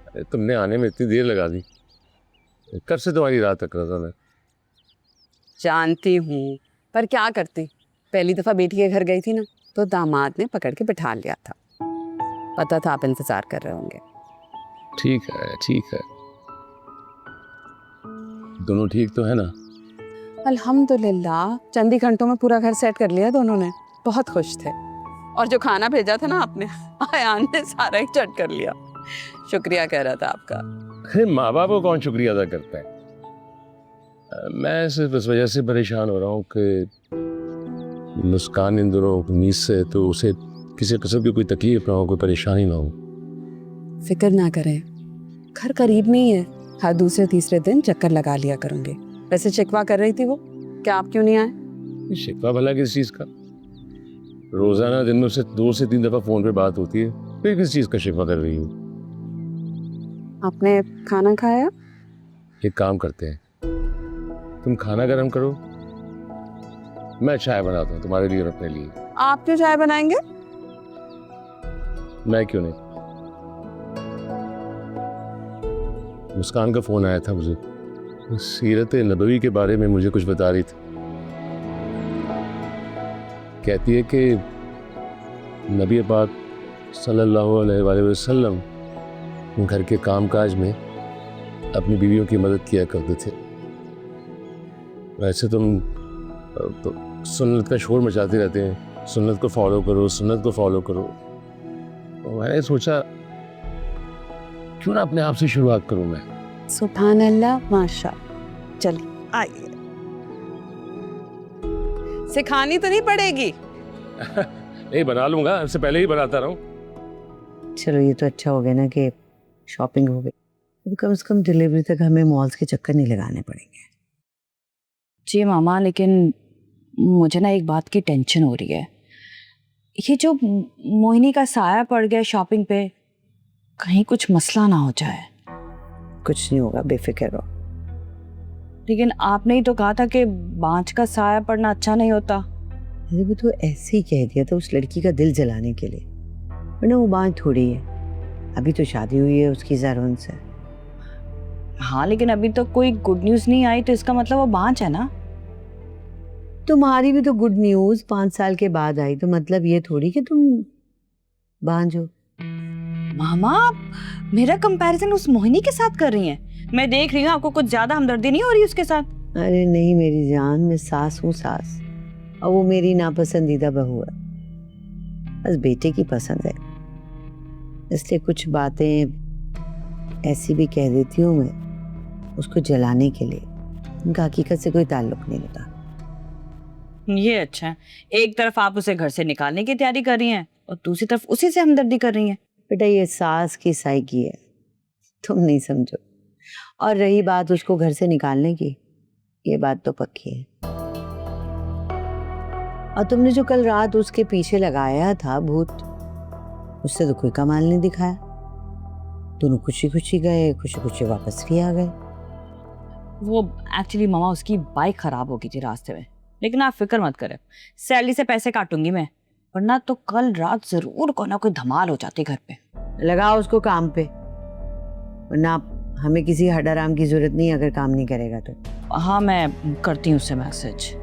अरे तुमने आने में इतनी देर लगा दी, कब से तुम्हारी राह तक रहा था मैं। जानती हूँ, पर क्या करती, पहली दफा बेटी के घर गई थी ना, तो दामाद ने पकड़ के बिठा लिया था। पता था आप इंतजार कर रहे होंगे। ठीक है ठीक है, दोनों ठीक तो है ना? अल्हम्दुलिल्लाह, चंद ही घंटों में पूरा घर सेट कर लिया दोनों ने। बहुत खुश थे। और जो खाना भेजा था ना आपने, आयान ने सारा ही चट कर लिया। शुक्रिया कह रहा था आपका। अरे माँ बाप को कौन शुक्रिया अदा करता है। मैं सिर्फ इस वजह से परेशान हो रहा हूँ कि मुस्कान इन दोनों उम्मीद से तो उसे किसी किस्म की कोई तकलीफ ना हो, कोई परेशानी ना हो। फिक्र ना करें, घर करीब में ही है, हर दूसरे तीसरे दिन चक्कर लगा लिया करूंगी। वैसे शिकवा कर रही थी वो, क्या आप क्यों नहीं आए? शिकवा भला किस चीज़ का? रोजाना दिन में उससे 2 से 3 दफा फोन पे बात होती है, फिर किस चीज़ का शिकवा कर रही हूँ? आपने खाना खाया? एक काम करते हैं, तुम खाना गर्म करो, मैं चाय बनाता हूँ तुम्हारे लिए और अपने लिए। आप क्यों चाय बनाएंगे? मैं क्यों नहीं। मुस्कान का फोन आया था मुझे, सीरत नबवी के बारे में मुझे कुछ बता रही थी। कहती है कि नबी पाक सल्लल्लाहु अलैहि वसल्लम घर के कामकाज में अपनी बीवियों की मदद किया करते थे। वैसे तुम तो सुन्नत का शोर मचाते रहते हैं, सुन्नत को फॉलो करो, सुन्नत को फॉलो करो। तो मैंने सोचा क्यों ना अपने आप से शुरुआत करूं मैं। सुभान अल्लाह, माशा। चलिए आइए, सिखानी तो नहीं पड़ेगी। नहीं, बना लूंगा, इससे पहले ही बनाता रहूं। चलो ये तो अच्छा हो गया ना कि शॉपिंग हो गई। अब कम से कम डिलीवरी तक हमें मॉल्स के चक्कर नहीं लगाने पड़ेंगे। जी मामा, लेकिन मुझे ना एक बात की टेंशन हो रही है। ये जो मोहिनी का साया पड़ गया शॉपिंग पे, कहीं कुछ मसला ना हो जाए। कुछ नहीं होगा, बेफिक्र रहो। लेकिन आपने ही तो कहा था कि बांझ का साया पड़ना अच्छा नहीं होता। अरे वो तो ऐसे ही कह दिया था उस लड़की का दिल जलाने के लिए, वरना वो बांझ थोड़ी है। अभी तो शादी हुई है उसकी ज़ारून से। हाँ, लेकिन अभी तो कोई गुड न्यूज़ नहीं आई, तो इसका मतलब वो बांझ है ना। तुम्हारी भी तो गुड न्यूज़ 5 साल के बाद आई, तो मतलब ये थोड़ी कि तुम बांझ हो। मामा, आप मेरा कंपैरिजन उस मोहिनी के साथ कर रही हैं। मैं देख रही हूँ आपको कुछ ज्यादा हमदर्दी नहीं हो रही उसके साथ। अरे नहीं मेरी जान, मैं सास हूँ सास, और वो मेरी नापसंदीदा बहू है। बस बेटे की पसंद है, इसलिए कुछ बातें ऐसी भी कह देती हूँ मैं उसको जलाने के लिए। उनका हकीकत से कोई ताल्लुक नहीं होता। ये अच्छा है, एक तरफ आप उसे घर से निकालने की तैयारी कर रही हैं और दूसरी तरफ उसी से हमदर्दी कर रही हैं। बेटा ये सास की साइकी है, तुम नहीं समझो। और रही बात उसको घर से निकालने की, ये बात तो पक्की है। और तुमने जो कल रात उसके पीछे लगाया था भूत, उससे तो कोई कमाल नहीं दिखाया। दोनों खुशी खुशी गए, खुशी खुशी वापस भी आ गए। वो एक्चुअली मामा उसकी बाइक खराब हो गई थी रास्ते में, लेकिन आप फिक्र मत करें, सैलरी से पैसे काटूंगी मैं, वरना तो कल रात जरूर कोई ना कोई धमाल हो जाती घर पे। लगाओ उसको काम पे, वरना हमें किसी हडाराम की जरूरत नहीं अगर काम नहीं करेगा तो। हाँ, मैं करती हूँ उससे मैसेज।